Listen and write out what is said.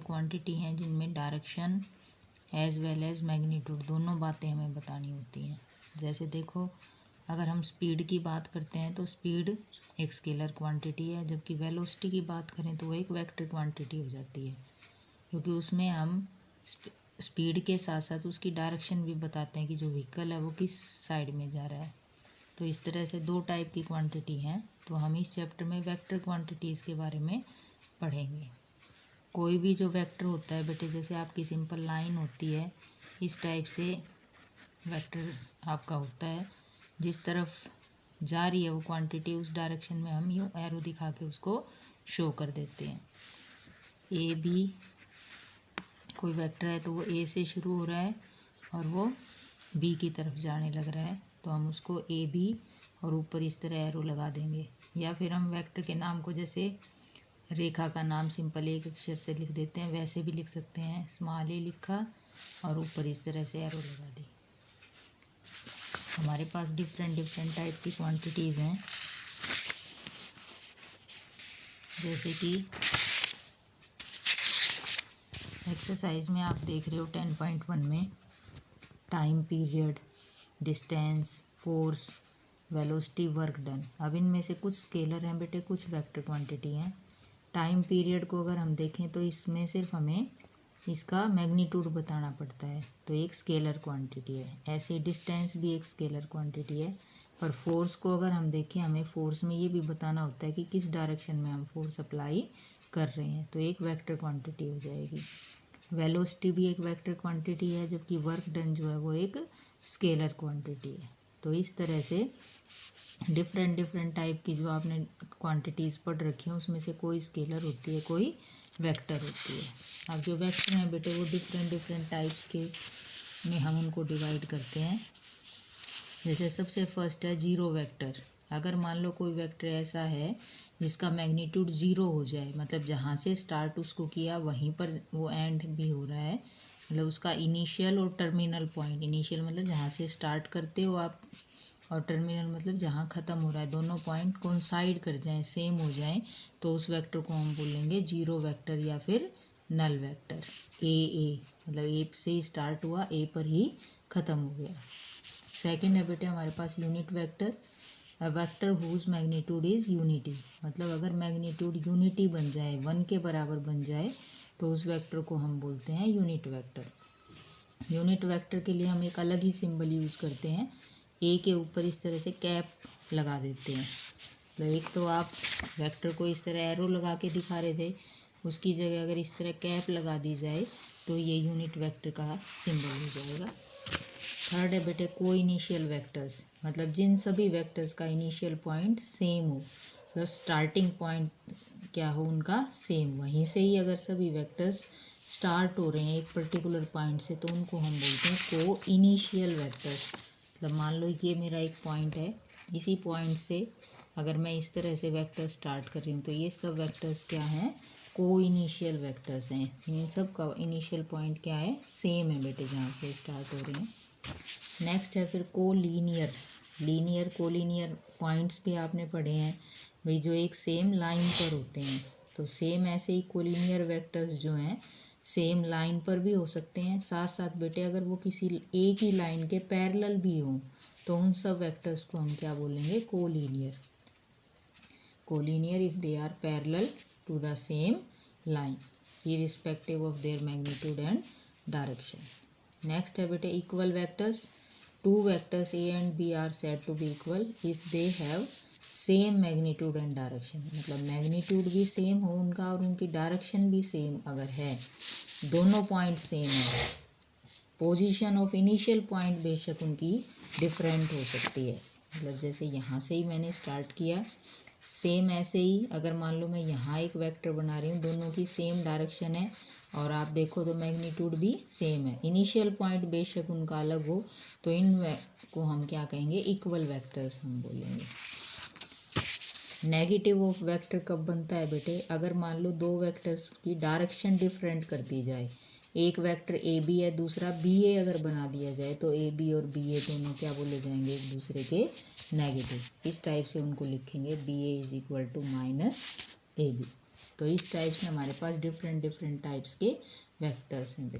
Quantity हैं जिनमें direction as well as magnitude दोनों बातें हमें बतानी होती हैं। जैसे देखो, अगर हम स्पीड की बात करते हैं तो स्पीड एक स्केलर क्वांटिटी है, जबकि वेलोसिटी की बात करें तो वो एक वेक्टर क्वांटिटी हो जाती है, क्योंकि उसमें हम स्पीड के साथ साथ उसकी डायरेक्शन भी बताते हैं कि जो व्हीकल है वो किस साइड में जा रहा है। तो इस तरह से दो टाइप की क्वांटिटी हैं। तो हम इस चैप्टर में वेक्टर क्वांटिटीज़ के बारे में पढ़ेंगे। कोई भी जो वेक्टर होता है बेटे, जैसे आपकी सिंपल लाइन होती है, इस टाइप से वेक्टर आपका होता है। जिस तरफ जा रही है वो क्वांटिटी, उस डायरेक्शन में हम यूँ एरो दिखा के उसको शो कर देते हैं। ए बी कोई वेक्टर है तो वो ए से शुरू हो रहा है और वो बी की तरफ जाने लग रहा है, तो हम उसको ए बी और ऊपर इस तरह एरो लगा देंगे। या फिर हम वेक्टर के नाम को जैसे रेखा का नाम सिंपल एक अक्षर से लिख देते हैं, वैसे भी लिख सकते हैं। स्मॉल ए लिखा और ऊपर इस तरह से एरो लगा दी। हमारे पास डिफरेंट टाइप की क्वांटिटीज़ हैं, जैसे कि एक्सरसाइज में आप देख रहे हो 10.1 में time period, distance, force, velocity, work done. अब इनमें से कुछ स्केलर हैं बेटे, कुछ वेक्टर क्वांटिटी हैं। टाइम पीरियड को अगर हम देखें तो इसमें सिर्फ हमें इसका मैग्नीट्यूड बताना पड़ता है, तो एक स्केलर क्वांटिटी है। ऐसे डिस्टेंस भी एक स्केलर क्वांटिटी है। पर फोर्स को अगर हम देखें, हमें फोर्स में ये भी बताना होता है कि किस डायरेक्शन में हम फोर्स अप्लाई कर रहे हैं, तो एक वेक्टर क्वांटिटी हो जाएगी। वेलोसिटी भी एक वेक्टर क्वांटिटी है, जबकि वर्क डन जो है वो एक स्केलर क्वांटिटी है। तो इस तरह से डिफरेंट टाइप की जो आपने क्वांटिटीज़ पढ़ रखी हैं, उसमें से कोई स्केलर होती है, कोई वेक्टर होती है। अब जो वेक्टर हैं बेटे, वो डिफरेंट टाइप्स के में हम उनको डिवाइड करते हैं। जैसे सबसे फर्स्ट है जीरो वेक्टर। अगर मान लो कोई वेक्टर ऐसा है जिसका मैग्नीट्यूड ज़ीरो हो जाए, मतलब जहाँ से स्टार्ट उसको किया वहीं पर वो एंड भी हो रहा है, मतलब उसका इनिशियल और टर्मिनल पॉइंट, इनिशियल मतलब जहाँ से स्टार्ट करते हो आप, और टर्मिनल मतलब जहाँ ख़त्म हो रहा है, दोनों पॉइंट कोइंसाइड कर जाएं, सेम हो जाएं, तो उस वेक्टर को हम बोलेंगे जीरो वेक्टर या फिर नल वेक्टर। ए मतलब ए से ही स्टार्ट हुआ, ए पर ही ख़त्म हो गया। सेकंड है बेटे हमारे पास unit vector. A vector whose magnitude is unity, मतलब अगर मैग्नीट्यूड यूनिटी बन जाए, 1 के बराबर बन जाए, तो उस वेक्टर को हम बोलते हैं यूनिट वेक्टर। यूनिट वेक्टर के लिए हम एक अलग ही सिंबल यूज़ करते हैं। ए के ऊपर इस तरह से कैप लगा देते हैं। तो एक तो आप वेक्टर को इस तरह एरो लगा के दिखा रहे थे, उसकी जगह अगर इस तरह कैप लगा दी जाए तो ये यूनिट वेक्टर का सिंबल हो जाएगा। थर्ड है बेटे को इनिशियल वेक्टर्स, मतलब जिन सभी वेक्टर्स का इनिशियल पॉइंट सेम हो, मतलब स्टार्टिंग पॉइंट क्या हो उनका सेम, वहीं से ही अगर सभी वेक्टर्स स्टार्ट हो रहे हैं एक पर्टिकुलर पॉइंट से, तो उनको हम बोलते हैं को इनिशियल वेक्टर्स। मतलब मान लो ये मेरा एक पॉइंट है, इसी पॉइंट से अगर मैं इस तरह से वेक्टर स्टार्ट कर रही हूँ, तो ये सब वेक्टर्स क्या हैं, को इनिशियल वेक्टर्स हैं। इन सब का इनिशियल पॉइंट क्या है, सेम है बेटे, जहाँ से स्टार्ट हो रहे हैं। नेक्स्ट है फिर को लीनियर। कोलीनियर पॉइंट्स भी आपने पढ़े हैं भाई, जो एक सेम लाइन पर होते हैं। तो सेम ऐसे ही कोलीनियर वेक्टर्स जो हैं सेम लाइन पर भी हो सकते हैं, साथ साथ बेटे अगर वो किसी एक ही लाइन के पैरेलल भी हों, तो उन सब वेक्टर्स को हम क्या बोलेंगे, collinear if they are parallel to the same line irrespective of their magnitude and direction. Next है बेटे equal vectors. Two vectors A and B are said to be equal if they have same magnitude and direction, मतलब magnitude भी same हो उनका और उनकी direction भी same अगर है, दोनों पॉइंट सेम है, पोजीशन ऑफ इनिशियल पॉइंट बेशक उनकी डिफरेंट हो सकती है, मतलब जैसे यहाँ से ही मैंने स्टार्ट किया, सेम ऐसे ही अगर मान लो मैं यहाँ एक वेक्टर बना रही हूँ, दोनों की सेम डायरेक्शन है और आप देखो तो मैग्नीट्यूड भी सेम है, इनिशियल पॉइंट बेशक उनका अलग हो, तो इन को हम क्या कहेंगे, इक्वल वेक्टर्स हम बोलेंगे। नेगेटिव ऑफ वेक्टर कब बनता है बेटे, अगर मान लो दो वेक्टर्स की डायरेक्शन डिफरेंट कर दी जाए, एक वेक्टर ए बी है, दूसरा बी ए अगर बना दिया जाए, तो ए बी और बी ए दोनों क्या बोले जाएंगे, एक दूसरे के नेगेटिव। इस टाइप से उनको लिखेंगे B A is equal to minus A B. तो इस टाइप से हमारे पास डिफरेंट डिफरेंट टाइप्स के वेक्टर्स हैं बेटे।